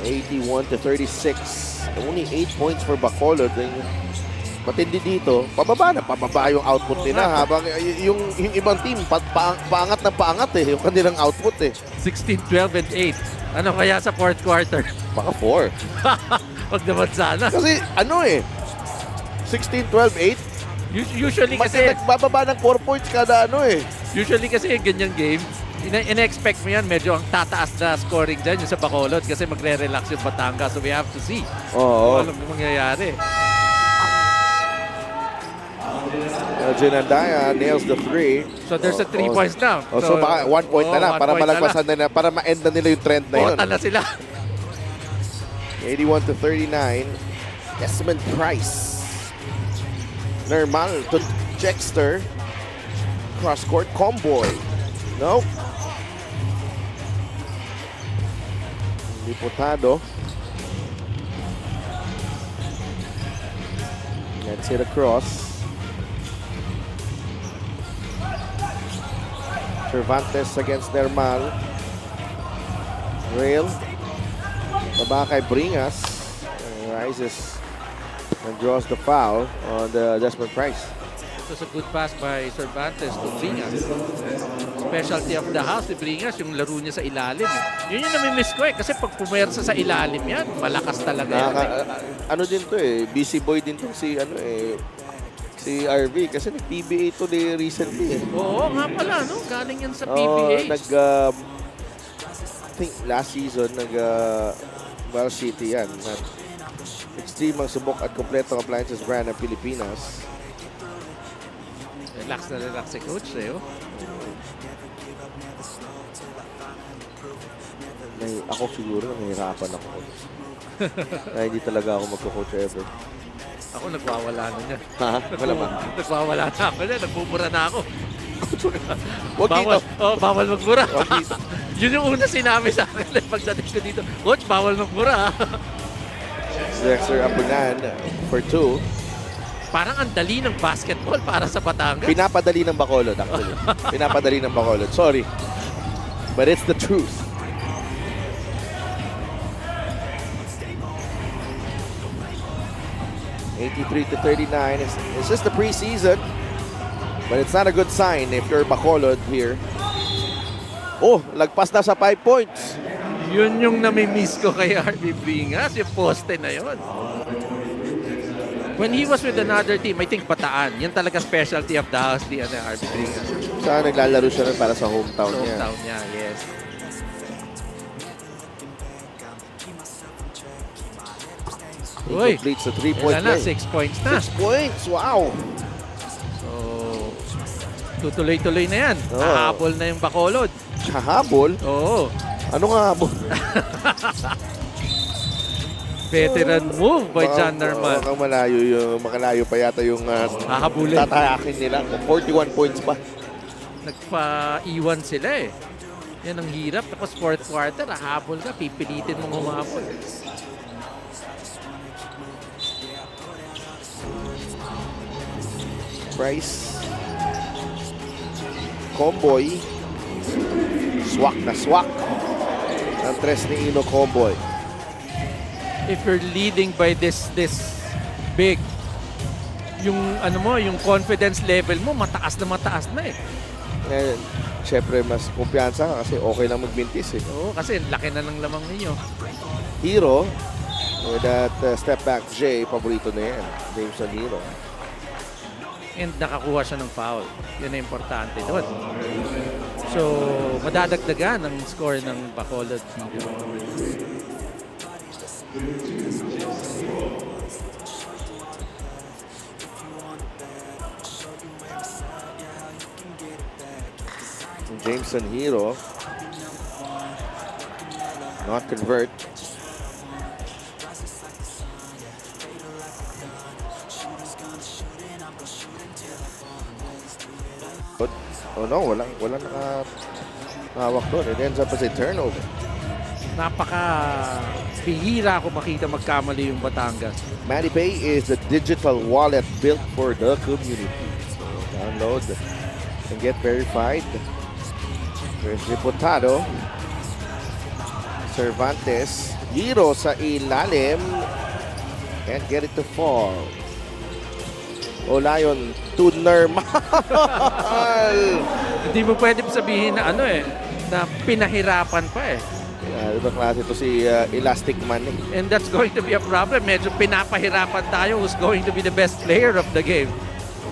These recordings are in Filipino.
81-36. Only 8 points for Bacolod. Matindi dito, pababa yung output nila habang yung ibang team paangat na paangat yung kanilang output 16, 12, and 8. Ano kaya sa fourth quarter? Baka 4. Wag naman sana. Kasi 16, 12, 8. Usually Kasi kasi, nagbababa ng 4 points kada usually kasi ganyang game, ina-expect mo yan, medyo ang tataas na scoring dyan yung sa Bacolod kasi magre-relax yung Batangas. So we have to see Oo. kung anong mangyayari. Elgin Andaya nails the 3. So there's a 3 points now. So baka 1 point na lang para 1 point malagpasan na para ma-end na nila yung trend na yun. Bota na sila. 81-39. Desmond Price. Normal to Chexter. Cross-court Comboy. No. Diputado. Let's hit across. Cervantes against Nermal. Rail. Baba kay Bringas. Rises and draws the foul on the Desmond Price. It was a good pass by Cervantes to Bringas. Specialty of the house ni Bringas, yung laro niya sa ilalim. Yun yung namimiss ko kasi pag pumersa sa ilalim yan, malakas talaga yan. Ano din to busy boy din to si si RV kasi nag-PBA to recently Oo nga pala, no? Galing yan sa PBA. I think last season Val City yan. Extreme ang subok at kompletong appliances brand ng Pilipinas. Relax na relax si coach Ako siguro nahihirapan ako. Hindi talaga ako magko-coach ever. Ako nagwawala na niya. Ha? Wala ba? Nagwawala na ako niya. Nagbubura na ako. Wag dito. Bawal magbura. Wag dito. Yun yung una sinabi sa akin pagdating ko dito. Coach, bawal magbura. Dexter Apunan for 2. Parang ang dali ng basketball para sa Batangas. Pinapadali ng Bacolod actually. Pinapadali ng Bacolod. Sorry. But it's the truth. (83-39). It's just the preseason. But it's not a good sign if you're Bacolod here. Oh, lagpas na sa 5 points. Yun yung namimiss ko kay RB Bringas, yung poste na yun. When he was with another team, I think Bataan. Yan talaga specialty of the house, RB Bringas. Saan naglalaro siya rin para sa hometown niya. Hometown niya, yes. He Uy, completes the 3-point na, play. 6 points na. 6 points, wow! So, tutuloy-tuloy na yan. Oh. Hahabol na yung Bacolod. Hahabol? Oo. Ano nga habol? Veteran move by John Norman. Makalayo pa yata yung Hahabulin. tatayakin nila. 41 points pa. Nagpa-iwan sila Yan ang hirap. Tapos fourth quarter, hahabol ka. Pipilitin mong humabol. Price. Comboy. Swak na swak. Ang tres ni Ino Comboy. If you're leading by this big, yung yung confidence level mo mataas na Siyempre mas kumpiyansa ka kasi okay lang magbintis Oo, kasi laki na ng lamang ninyo. Hero with that step back J, paborito na yan. Jameson Hero. And nakakuha siya ng foul. Yun ang importante doon. So, madadagdagan ang score ng Bacolod. Jameson Hero not convert. Oh no, walang nakahawak doon. It ends up as a turnover. Napaka-bihira ako makita magkamali yung Batangas. ManiPay is the digital wallet built for the community. So download and get verified. There's Reputado. Cervantes. Giro sa ilalim. Can't get it to fall. Olayon to normal. Hindi mo pwede sabihin na na pinahirapan pa eh. Iba klase ito si Elastic Man eh. And that's going to be a problem. Medyo pinapahirapan tayo who's going to be the best player of the game.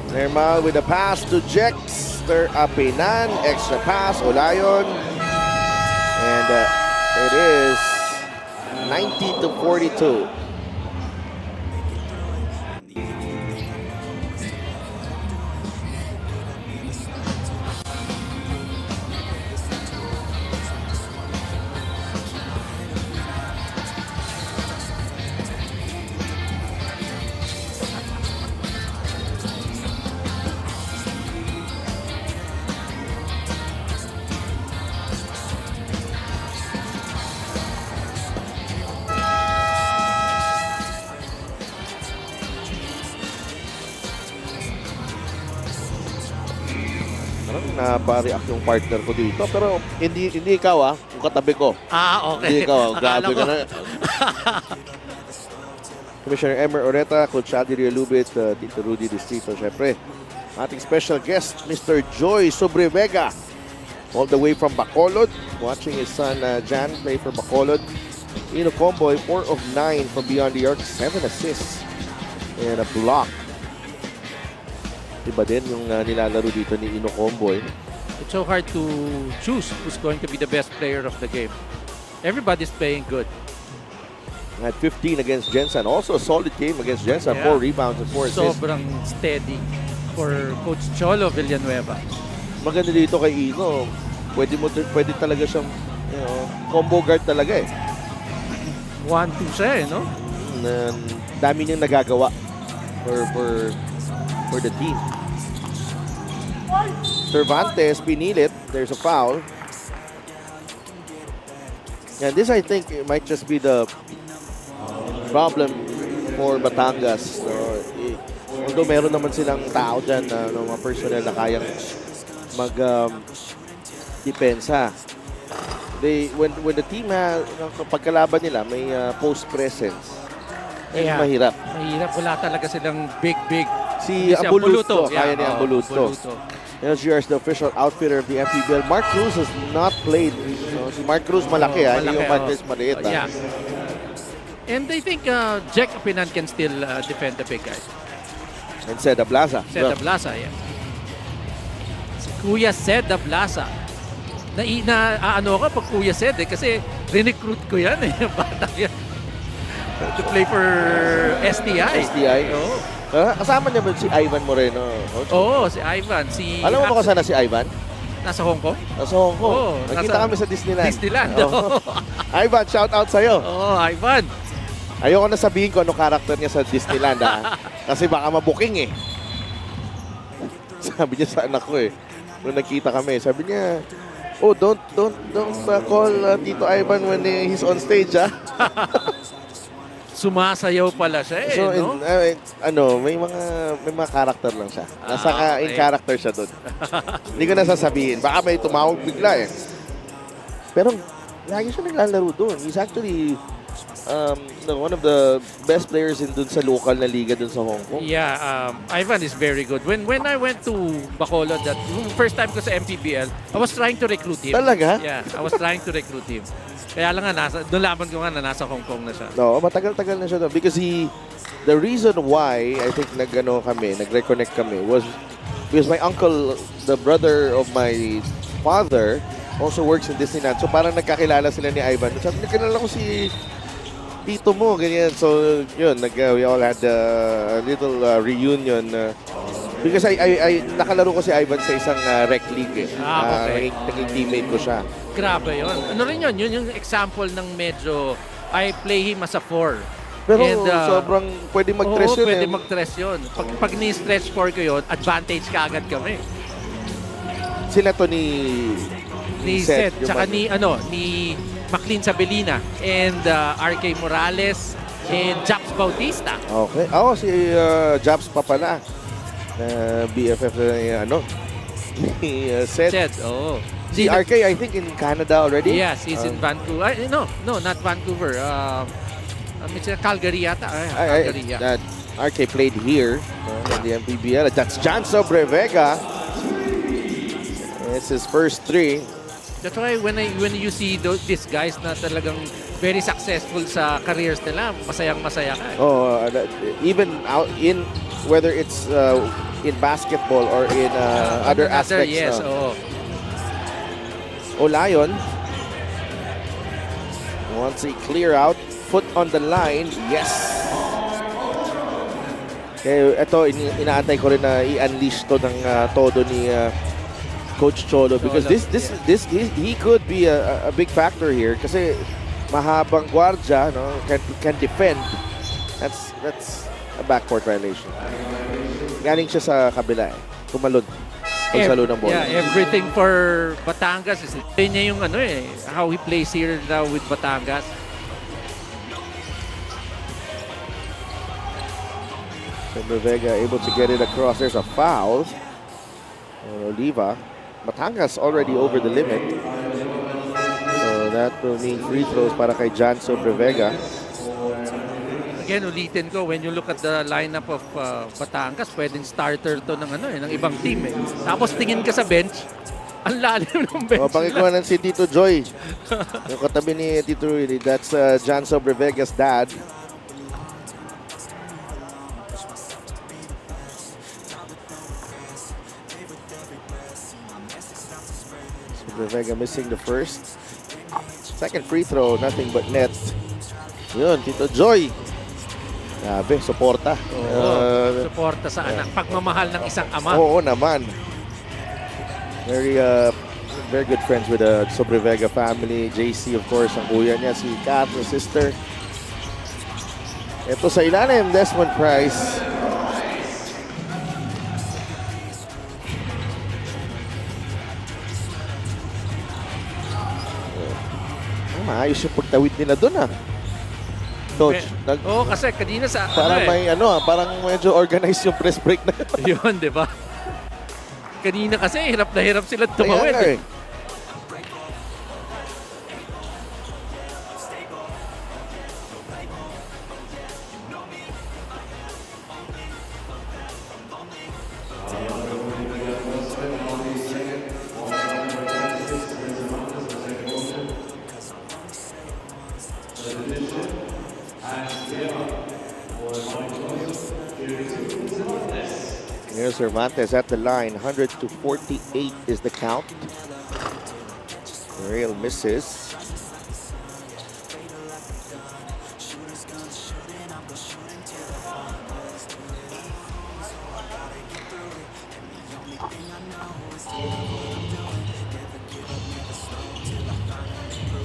Normal with a pass to Jexter Apinan. Extra pass, Olayon. And it is 90-42. Na-react yung partner ko dito. Pero hindi ikaw yung katabi ko. Okay. Hindi ikaw. Akala Grabe ko. ka na. Commissioner Emer Oreta, Coach Adi Rialubit, Tito Rudy Distrito, syempre. Ating special guest, Mr. Joy Sobrevega. All the way from Bacolod. Watching his son Jan play for Bacolod. Ino Comboy, 4 of 9 from beyond the arc. 7 assists. And a block. Iba din yung nilalaro dito ni Ino Comboy. It's so hard to choose who's going to be the best player of the game. Everybody's playing good. At 15 against Jensen. Also a solid game against Jensen. Yeah. 4 rebounds and 4 assists. Sobrang steady for Coach Cholo Villanueva. Maganda dito kay Ino. Pwede talaga siyang combo guard talaga eh. 1-2 siya no? Dami niyang nagagawa for the team. Cervantes pinilit. There's a foul. And this I think it might just be the problem for Batangas. Although meron naman silang tao dyan mga personnel na kayang mag-depensa. When the team pagkalaban nila may post presence. Mahirap. Mahirap. Wala talaga silang big. Si Ambuluto. Kaya Yeah, ni Ambuluto. LGR is the official outfitter of the FPBL. Mark Cruz has not played. Si Mark Cruz malaki, hindi yung Marquez maliit. Yeah. And I think Jack Apinan can still defend the big guys. And Seda Blaza. Seda Blaza, yeah. Si Kuya Seda Blaza. Ano ako pag Kuya Sed kasi re-recruit ko yan Bata yan. To play for STI. Oo. Kasama niya ba si Ivan Moreno? Oo, si Ivan. Alam mo ba kung sana si Ivan? Nasa Hong Kong? Nasa Hong Kong. Oo, Nakita kami sa Disneyland. Oo. Ivan, shout out sa'yo. Oo, Ivan. Ayoko na sabihin ko anong karakter niya sa Disneyland Kasi baka mabuking Sabi niya sa anak ko Nung nakita kami, sabi niya, oh, don't call Tito Ivan when he's on stage Sumasayaw pala siya So, no? may mga character lang siya. Nasa in character siya doon. Hindi ko na sasabihin. Baka may tumawag bigla Pero, lagi siya naglalaro doon. He's actually one of the best players dun sa local na liga dun sa Hong Kong. Yeah, Ivan is very good. When I went to Bacolod, that first time ko sa MPBL, I was trying to recruit him. Talaga? Yeah, I was trying to recruit him. Kaya lang doon laban ko na nasa Hong Kong na siya. No, matagal-tagal na siya doon. Because the reason why I think nag-reconnect kami was because my uncle, the brother of my father, also works in Disneyland. So parang nagkakilala sila ni Ivan. Sabi, nakilala ko si tito mo, ganyan. So yun, we all had a little reunion. Because I nakalaro ko si Ivan sa isang rec league Okay. Naging teammate ko siya. Grabe yun. Ano rin yun? Yun yung example ng medyo, I play him as a 4. Pero And, sobrang pwede mag-stress yun. Pwede mag-stress yun. Pag ni-stretch 4 ko yun, advantage ka agad kami. Sila to ni Seth, yung tsaka ano. ni Maclean Sabelina and RK Morales and Japs Bautista. Okay. Si Japs pa pala. BFF na ni Seth. Seth, oo. Si RK, I think in Canada already. Yes, he's in Vancouver. No, not Vancouver. It's Calgary yata. Calgary, yeah. That RK played here in the MPBL. That's John Sobrevega. It's his first 3. That's why when you see these guys na talagang very successful sa careers nila, masayang-masaya ka. Oh, even out in whether it's in basketball or in other aspects. Yes, oo. Olayon wants a clear out, foot on the line. Yes. Kaya ito inaantay ko rin na i-unleash to ng todo ni Coach Cholo because he could be a big factor here kasi mahabang guardia, no, can defend. That's a backcourt violation. Galing siya sa kabila tumalon pagsalo ng bola. Yeah, everything for Batangas is yun niya yung how he plays here now with Batangas. Sobrevega able to get it across. There's a foul on Oliva. Batangas already over the limit. So that will mean free throws para kay John Sobrevega. Again, ulitin ko, when you look at the lineup of Batangas, pwedeng starter to ng ibang team. Tapos tingin ka sa bench, ang lalim ng bench. Pangikuanan si Tito Joy. Yung katabi ni Tito Rudy, that's John Sobrevega's dad. Sobrevega missing the first. Second free throw, nothing but net. Yun, Tito Joy. Grabe, suporta. Suporta sa anak. Pagmamahal ng isang ama. Oo naman. Very good friends with the Sobrevega family. JC, of course, ang kuya niya. Si Kat, the sister. Ito sa ilalim, Desmond Price. Maayos yung pagtawid nila doon Coach, kasi kanina sa parang may parang medyo organized yung press break na yun, di ba? Kanina kasi hirap na hirap sila tumawid. Here's Cervantes at the line. 100 to 48 is the count. Real misses.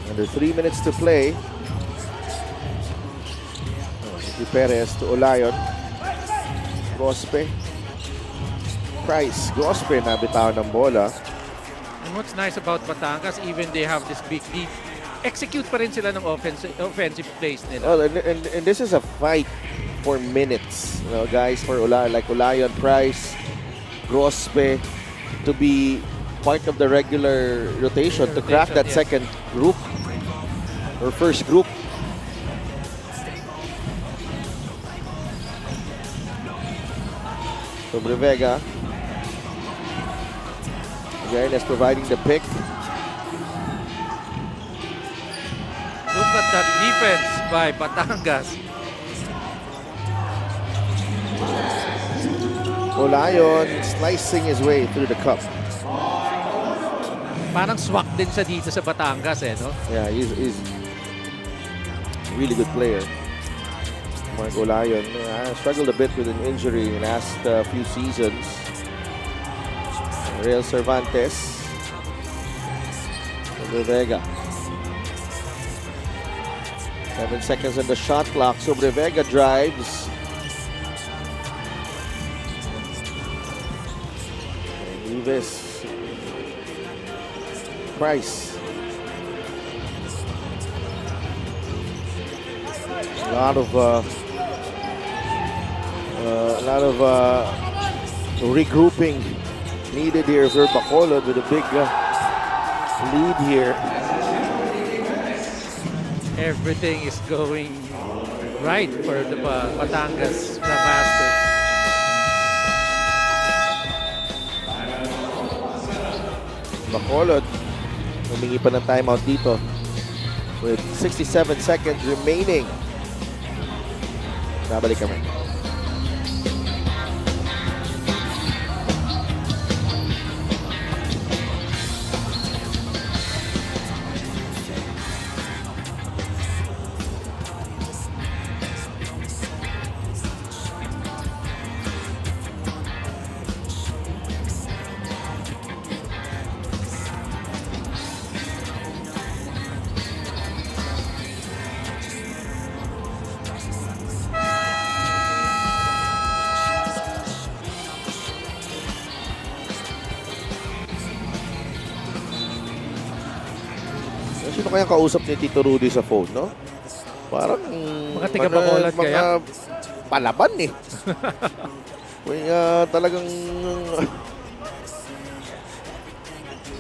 Under 3 minutes to play. Ricky Perez to Olayon. Gospe. Price. Gospe na bitaw ng bola. And what's nice about Batangas, even they have this big lead, execute pa rin sila ng offensive plays nila. Oh, and this is a fight for minutes, guys, for Olayon, Price, Gospe, to be part of the regular rotation to crack that second group or first group. Sobrevega. Again, is providing the pick. Look at that defense by Batangas. Olayon slicing his way through the cup. Parang swak din siya dito sa Batangas, no? Yeah, he's a really good player. Mark Olayon struggled a bit with an injury in the last few seasons. Real Cervantes. Sobrevega. 7 seconds on the shot clock. Sobrevega drives. Neves. Price. A lot of regrouping needed here for Bacolod with a big lead here. Everything is going right for the Batangas Grandmasters. Bacolod, humingi pa ng timeout dito with 67 seconds remaining. Nabalik kami. Sino kayang kausap ni Tito Rudy sa phone, no? Parang Mga taga-Bacolod kaya? palaban eh. Kaya talagang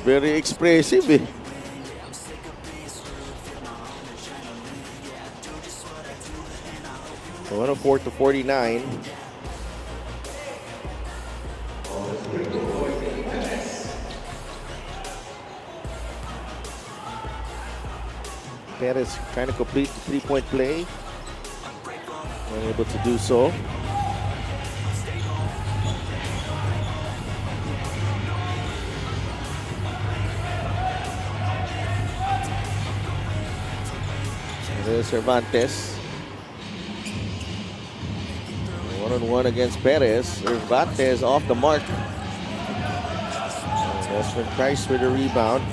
very expressive eh. So 104-49. Perez trying to complete the three-point play. Unable to do so. There's Cervantes. One-on-one against Perez. Cervantes off the mark. Desmond Price with a rebound.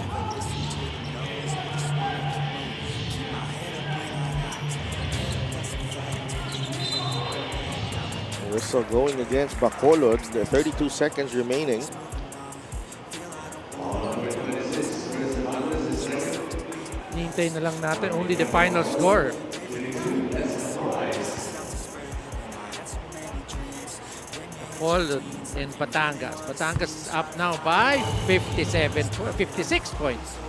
Whistle going against Bacolod. 32 seconds remaining. Hintay na lang natin only the final score. Bacolod and Batangas. Batangas is up now by 56 points.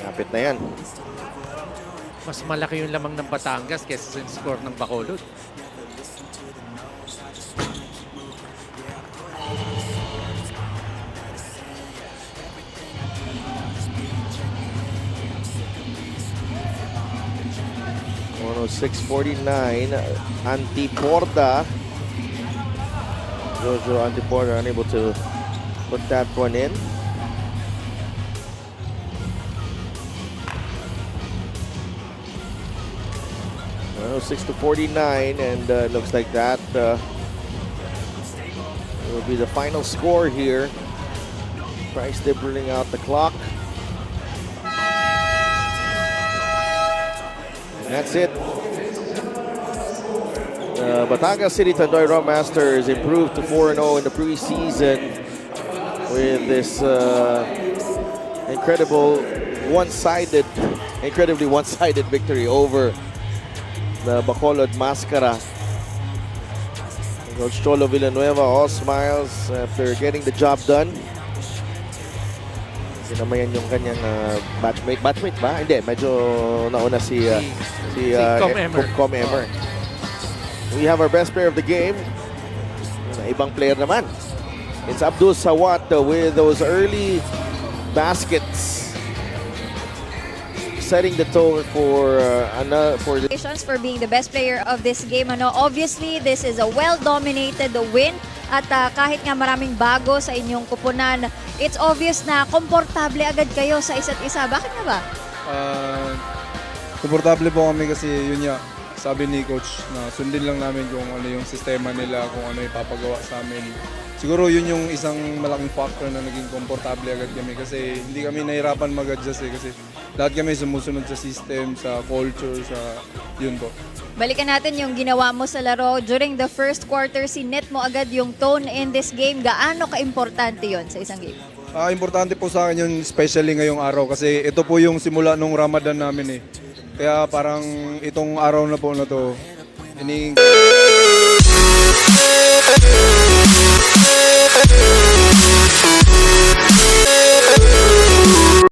Kapit na yan. Mas malaki yung lamang ng Batangas kaysa sa score ng Bacolod. Oh, 6:49. Antiporda. Jojo Antiporda unable to put that one in. Well, 6-49, and looks like that will be the final score here. Price dribbling out the clock. And that's it. Batangas City Tandoy Rockmasters improved to 4-0 in the preseason with this incredibly one-sided victory over the Bacolod Mascara. Coach Cholo Villanueva all smiles after getting the job done. Sinamayan yung kanyang batchmate. Batchmate ba? Hindi, medyo nauna si Com Emer. We have our best player of the game. Ibang player naman. It's Abdul Sawat with those early baskets, setting the tone for the Congratulations for being the best player of this game. Obviously, this is a well-dominated win. At kahit nga maraming bago sa inyong kupunan, it's obvious na komportable agad kayo sa isa't isa. Bakit nga ba? Komportable po kami kasi yun nga, sabi ni coach na sundin lang namin kung ano yung sistema nila, kung ano ipapagawa sa amin. Siguro yun yung isang malaking factor na naging komportable agad kami kasi hindi kami nahirapan mag-adjust kasi lahat kami sumusunod sa system, sa culture, sa yun po. Balikan natin yung ginawa mo sa laro. During the first quarter, sinet mo agad yung tone in this game. Gaano ka-importante yon sa isang game? Importante po sa akin yun, especially ngayong araw kasi ito po yung simula nung Ramadan namin eh. Kaya parang itong araw na po na to,